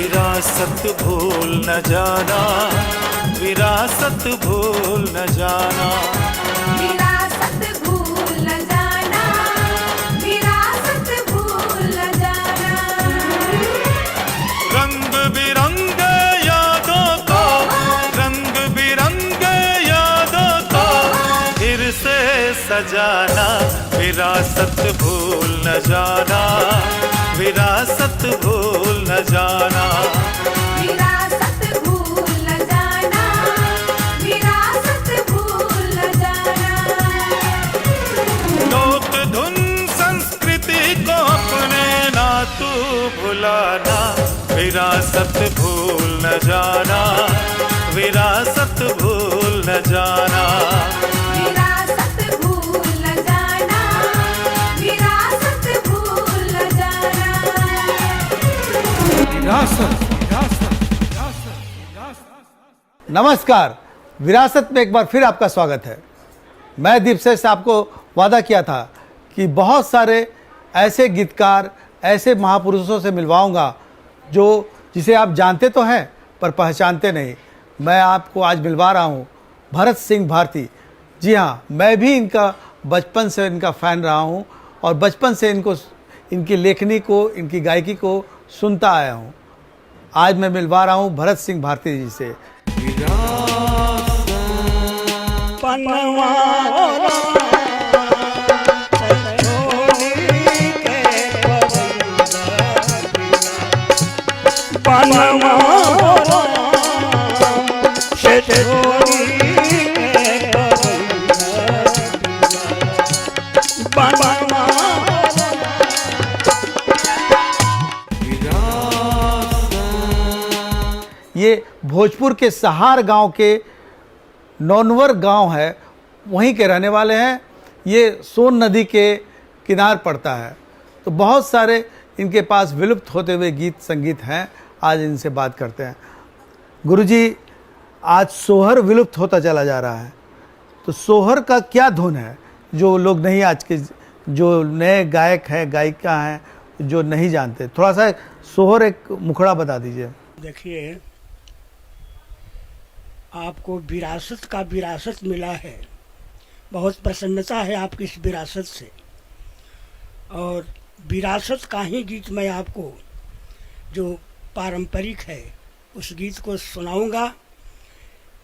विरासत भूल न जाना, विरासत भूल न जाना, विरासत भूल न जाना, विरासत भूल न जाना। रंग बिरंगे यादों को, रंग बिरंगे यादों को फिर से सजाना, विरासत भूल न जाना, विरासत भूल न जाना, विरासत भूल न जाना, विरासत भूल न जाना। लोक धुन संस्कृति को अपने ना तू भुलाना, विरासत भूल न जाना, विरासत भूल न जाना, विरासत भूल न जाना, विरासत भूल न जाना। नमस्कार, विरासत में एक बार फिर आपका स्वागत है। मैं दीपसेन से आपको वादा किया था कि बहुत सारे ऐसे गीतकार, ऐसे महापुरुषों से मिलवाऊंगा जिसे आप जानते तो हैं पर पहचानते नहीं। मैं आपको आज मिलवा रहा हूं भरत सिंह भारती। जी हाँ, मैं भी इनका बचपन से इनका फ़ैन रहा हूं और बचपन से इनकी लेखनी को, इनकी गायकी को सुनता आया हूं। आज मैं मिलवा रहा हूं भरत सिंह भारती जी से। ये भोजपुर के सहार गांव के नौनवर गांव है, वहीं के रहने वाले हैं। ये सोन नदी के किनार पड़ता है। तो बहुत सारे इनके पास विलुप्त होते हुए गीत संगीत हैं। आज इनसे बात करते हैं। गुरुजी, आज सोहर विलुप्त होता चला जा रहा है, तो सोहर का क्या धुन है जो लोग नहीं, आज के जो नए गायक हैं, गायिका हैं, जो नहीं जानते? थोड़ा सा सोहर एक मुखड़ा बता दीजिए। देखिए, आपको विरासत का विरासत मिला है, बहुत प्रसन्नता है आपकी इस विरासत से। और विरासत का ही गीत मैं आपको जो पारंपरिक है उस गीत को सुनाऊंगा,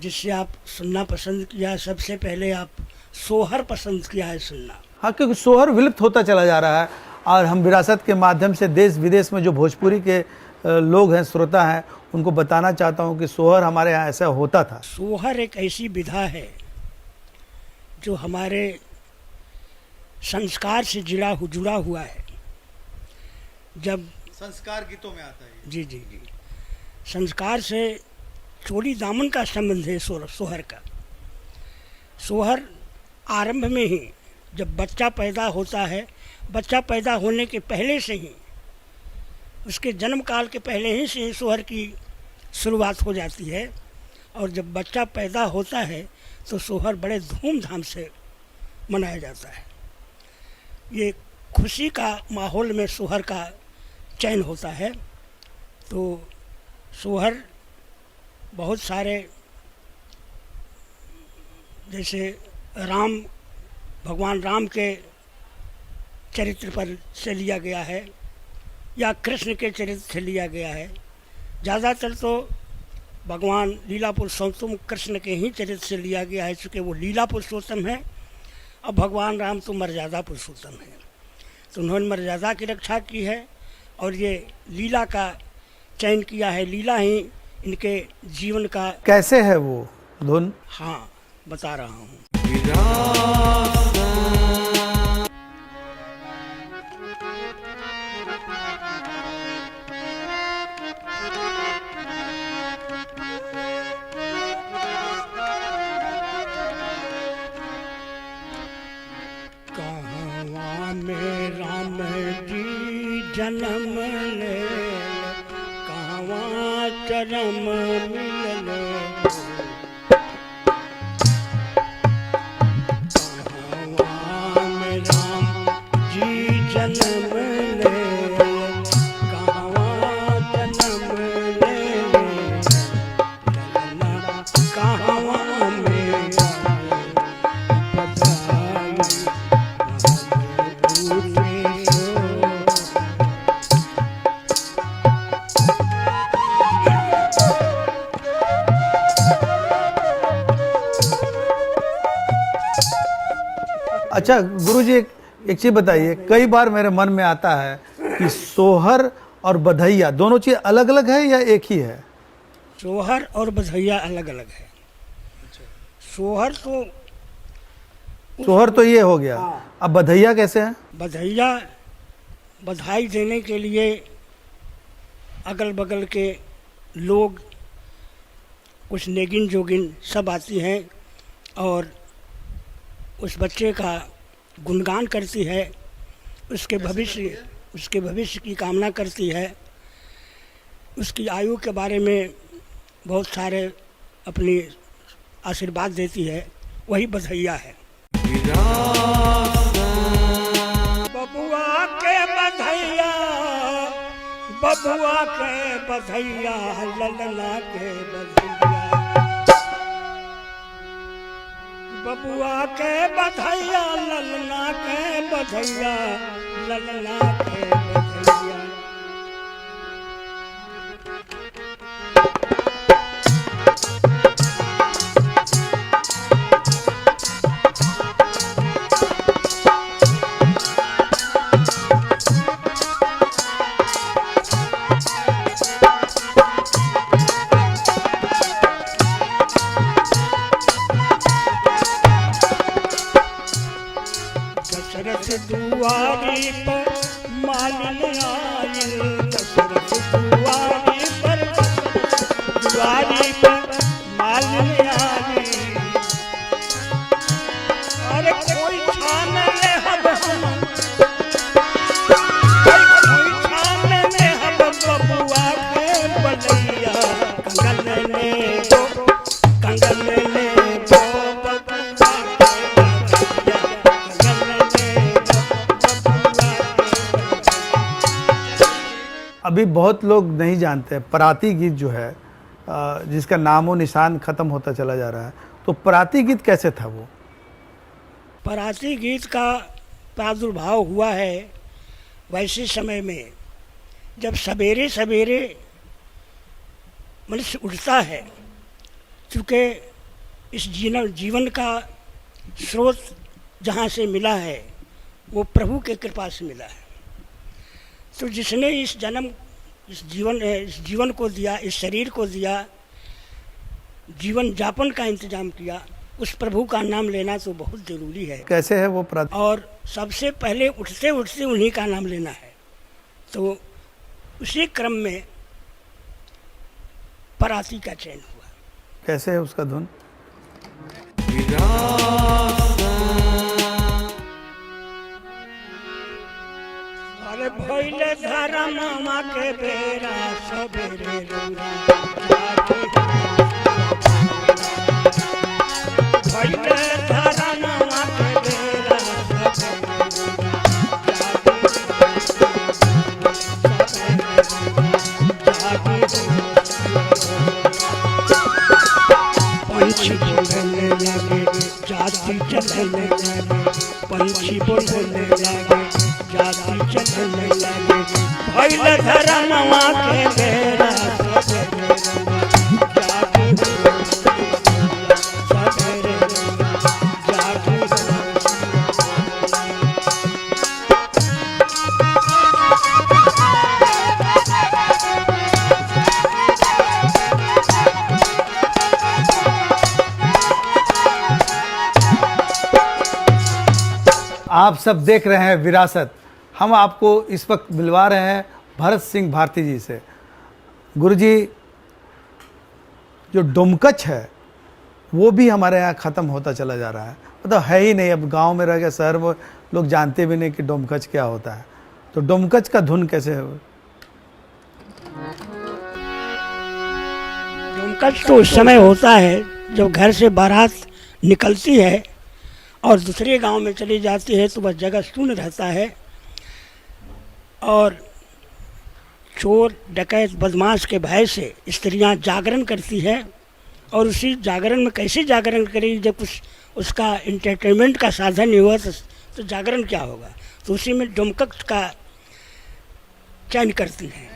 जिससे आप सुनना पसंद किया है। सबसे पहले आप सोहर पसंद किया है सुनना। हाँ, क्योंकि सोहर विलुप्त होता चला जा रहा है और हम विरासत के माध्यम से देश विदेश में जो भोजपुरी के लोग हैं, श्रोता हैं, उनको बताना चाहता हूँ कि सोहर हमारे यहाँ ऐसा होता था। सोहर एक ऐसी विधा है जो हमारे संस्कार से जुड़ा हुआ है। जब संस्कार गीतों में आता है। जी जी जी, संस्कार से चोली दामन का संबंध है सोहर का। सोहर आरंभ में ही जब बच्चा पैदा होता है, बच्चा पैदा होने के पहले से ही, उसके जन्म काल के पहले ही से सोहर की शुरुआत हो जाती है। और जब बच्चा पैदा होता है तो सोहर बड़े धूमधाम से मनाया जाता है। ये खुशी का माहौल में सोहर का चयन होता है। तो सोहर बहुत सारे, जैसे भगवान राम के चरित्र पर से लिया गया है या कृष्ण के चरित्र से लिया गया है। ज़्यादातर तो भगवान लीला पुरुषोत्तम कृष्ण के ही चरित्र से लिया गया है, चूँकि वो लीला पुरुषोत्तम है। अब भगवान राम तो मर्यादा पुरुषोत्तम है, तो उन्होंने मर्यादा की रक्षा की है और ये लीला का चयन किया है। लीला ही इनके जीवन का। कैसे है वो धुन? हाँ, बता रहा हूँ। कहवा में राम जी जन्म ले, कहवा चरम मिलल। कहवा में राम जी जन्म ले, कहवा जन्म अच्छा गुरुजी, एक चीज़ बताइए, कई बार मेरे मन में आता है कि सोहर और बधैया दोनों चीज़ अलग अलग है या एक ही है? सोहर और बधैया अलग अलग है। सोहर तो सोहर तो ये हो गया, हाँ। अब बधैया कैसे है? बधैया बधाई देने के लिए अगल बगल के लोग, कुछ नेगिन जोगिन सब आती हैं और उस बच्चे का गुणगान करती है, उसके भविष्य की कामना करती है, उसकी आयु के बारे में बहुत सारे अपनी आशीर्वाद देती है, वही बधैया है। बबुआ के बधैया, बबुआ के बधैया, ललना के बधैया, बबुआ के बधैया, ललना के बधैया, ललना के बधैया। दशरथ दुआरी पर मालिन आयल, दशरथ दुआरी पर मालिन आयल। अरे कोई छान ले हब हम, कोई छान ले हब बबुआ के बलैया, कंगन ले दो, कंगन ले दो बबुआ के अभी बहुत लोग नहीं जानते पराती गीत जो है, जिसका नामो निशान खत्म होता चला जा रहा है, तो पराती गीत कैसे था वो? पराती गीत का प्रादुर्भाव हुआ है वैसे समय में जब सवेरे सवेरे मनुष्य उठता है, चूँकि इस जीवन का स्रोत जहाँ से मिला है वो प्रभु के कृपा से मिला है। तो जिसने इस जीवन को दिया, इस शरीर को दिया, जीवन यापन का इंतजाम किया, उस प्रभु का नाम लेना तो बहुत ज़रूरी है। कैसे है वो पराती? और सबसे पहले उठते उठते उन्हीं का नाम लेना है। तो उसी क्रम में पराती का चयन हुआ। कैसे है उसका धुन? अरे भइले धरमवा के बेरा सबेरे रौरा, भइले धरमवा के बेरा पंछी बोलने लगे, जाति चलने लगे, पंछी बोलने लगे, जाति चलने लगे, भइले धरमवा के बेरा सबेरे जाति सबेरे जाति। आप सब देख रहे हैं विरासत। हम आपको इस वक्त मिलवा रहे हैं भरत सिंह भारती जी से। गुरुजी, जो डोमकच है वो भी हमारे यहाँ ख़त्म होता चला जा रहा है, मतलब है ही नहीं। अब गांव में रह गए, शहर में लोग जानते भी नहीं कि डोमकच क्या होता है। तो डोमकच का धुन कैसे है? डोमकच तो उस समय होता है जब घर से बारात निकलती है और दूसरे गांव में चली जाती है तो वह जगह शून्य रहता है और चोर डकैत बदमाश के भय से स्त्रियां जागरण करती है। और उसी जागरण में कैसे जागरण करेगी जब कुछ उसका एंटरटेनमेंट का साधन नहीं हुआ तो जागरण क्या होगा। तो उसी में डोमकच का चयन करती है।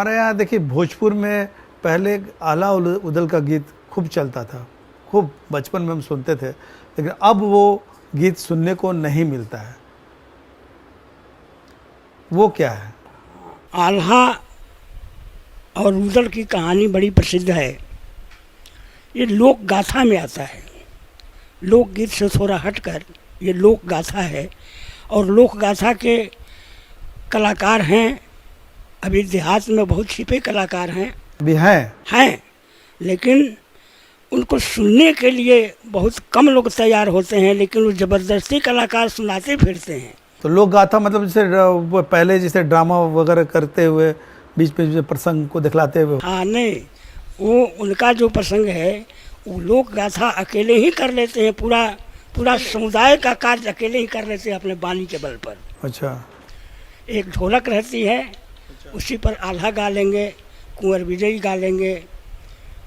हमारे यहाँ देखिए भोजपुर में पहले आला उदल का गीत खूब चलता था, खूब बचपन में हम सुनते थे, लेकिन अब वो गीत सुनने को नहीं मिलता है। वो क्या है? आल्हा और उदल की कहानी बड़ी प्रसिद्ध है। ये लोक गाथा में आता है, लोकगीत से थोड़ा हटकर ये लोक गाथा है। और लोक गाथा के कलाकार हैं, अभी देहात में बहुत छिपे कलाकार हैं भी हैं, लेकिन उनको सुनने के लिए बहुत कम लोग तैयार होते हैं, लेकिन वो ज़बरदस्ती कलाकार सुनाते फिरते हैं। तो लोक गाथा मतलब जैसे वो पहले जैसे ड्रामा वगैरह करते हुए बीच में प्रसंग को दिखलाते हुए। हाँ, नहीं, वो उनका जो प्रसंग है वो लोक गाथा अकेले ही कर लेते हैं, पूरा समुदाय का कार्य अकेले ही कर लेते हैं अपने बानी के बल पर। अच्छा। एक ढोलक रहती है, उसी पर आल्हा गा लेंगे, कुंवर विजयी गा लेंगे,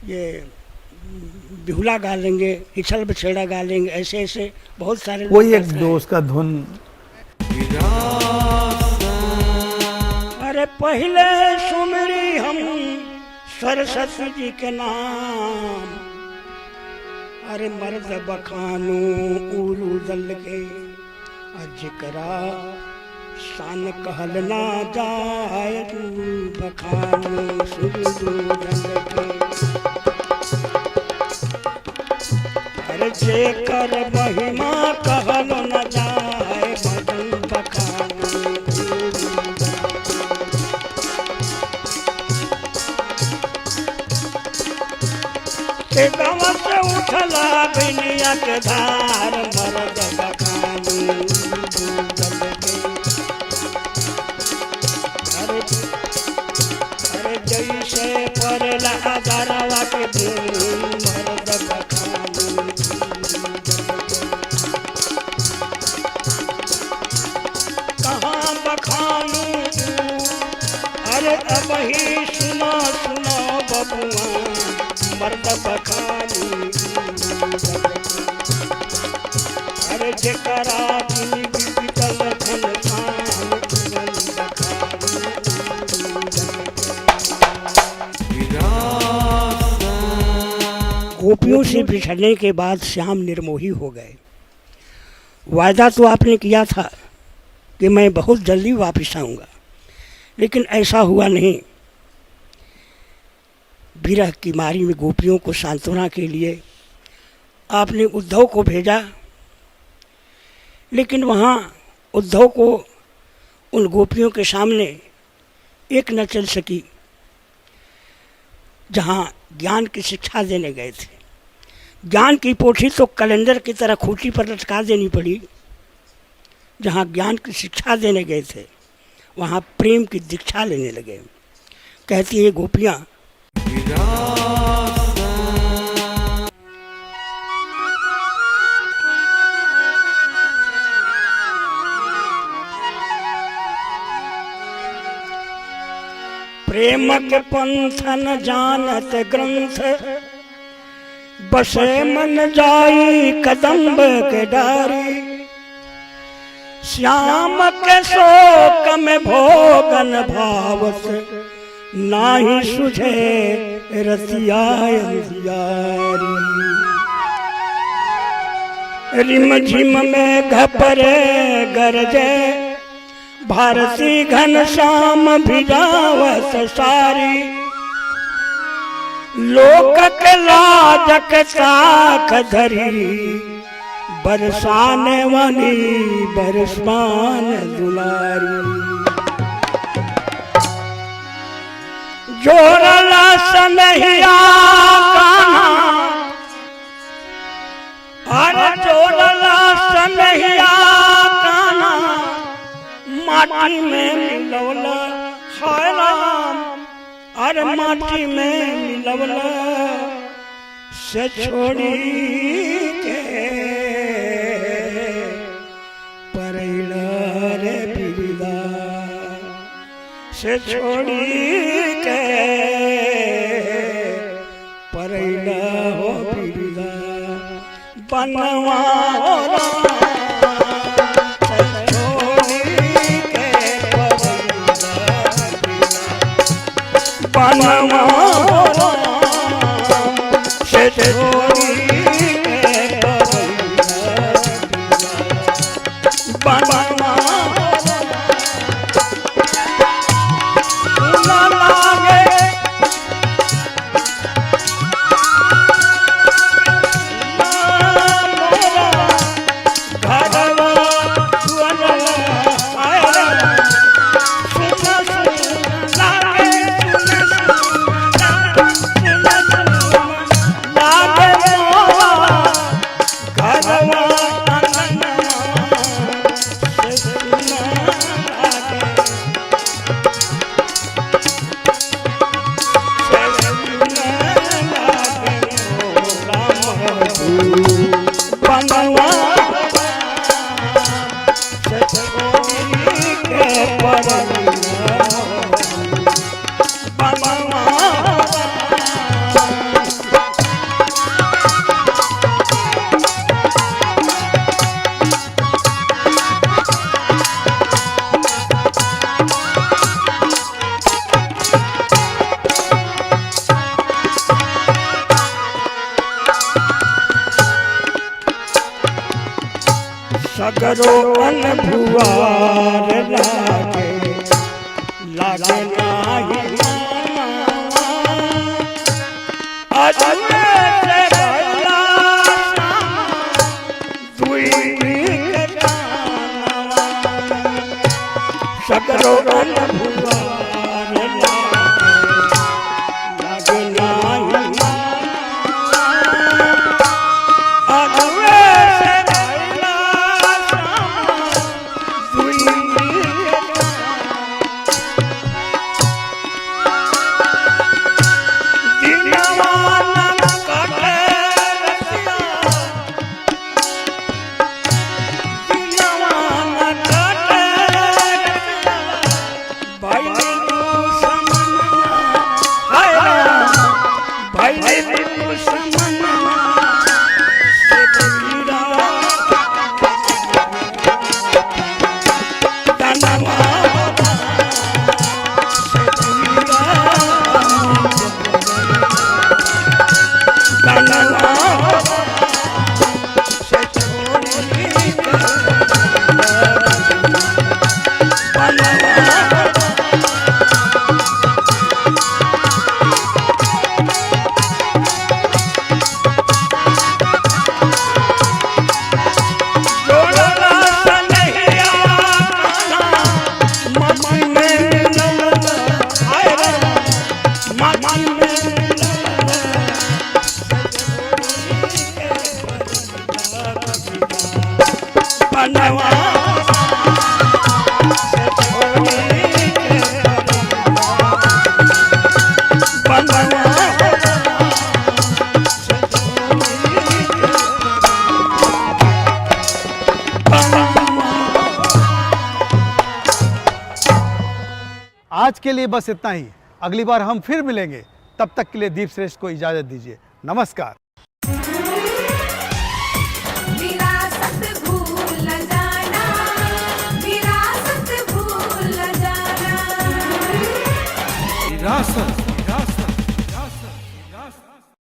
ये बिहुला गा लेंगे, हिछल बछेड़ा गा लेंगे, ऐसे ऐसे बहुत सारे लोग कोई एक करते दो हैं। उसका धुन। अरे पहले सुमरी हम सरस्वती जी के नाम, अरे मर्द बखानू उलू दल के, जिकरा शान कहल ना जाए बखानू सुलू दल के। अरे जेकर महिमा कहल न जाए भजन बखानू उलू दल के। गाँव से उठला बिनिया के धार, मर्द बखानू उलू दल के। अरे जैसे परला दरवा के धूम, मर्द बखानू उलू दल के। कहाँ बखानू, अरे अब ही सुनो सुनो बबुआ, मर्द बखानी उलू दल के। अरे जेकरा की बीतल खन खान, उलू बखानी उलू दल के। गोपियों से बिछड़ने के बाद श्याम निर्मोही हो गए। वायदा तो आपने किया था कि मैं बहुत जल्दी वापस आऊँगा, लेकिन ऐसा हुआ नहीं। विरह की मारी में गोपियों को सांत्वना के लिए आपने उद्धव को भेजा, लेकिन वहाँ उद्धव को उन गोपियों के सामने एक न चल सकी जहाँ ज्ञान की शिक्षा देने गए थे। ज्ञान की पोथी तो कैलेंडर की तरह खूंटी पर लटका देनी पड़ी। जहाँ ज्ञान की शिक्षा देने गए थे वहाँ प्रेम की दीक्षा लेने लगे। कहती है गोपियाँ, प्रेम के पंथ न जानत ग्रंथ, बसे मन जाई कदम्ब के डारी। श्याम के शोक में भोगन भावत, नाही सुझे रतिया अंधियारी। रिम झिम में घपरे गरजे, भारती घनश्याम भिजावत सारी। लोक के लाजक साख धरी, बरसाने वाली बरसमान दुलारी। जोरला सनहिया कान्हा, अरे जोरला सनहिया कान्हा, माटी में मिलवला हाय राम, अरे माटी में मिलवला से छोड़ी के परैला रे बिरदा, से छोड़ी के परैला हो बिरदा। बनवा हो राम, से छोड़ी के परैला बिरदा। सगरो अनभुआर लागे लागे नाही अजमे से भला दुई सगरो अनभुआर लागे नाही अजमे से आज के लिए बस इतना ही। अगली बार हम फिर मिलेंगे, तब तक के लिए दीप श्रेष्ठ को इजाजत दीजिए। नमस्कार। विरासत भूल न जाना, विरासत भूल न जाना। विरासत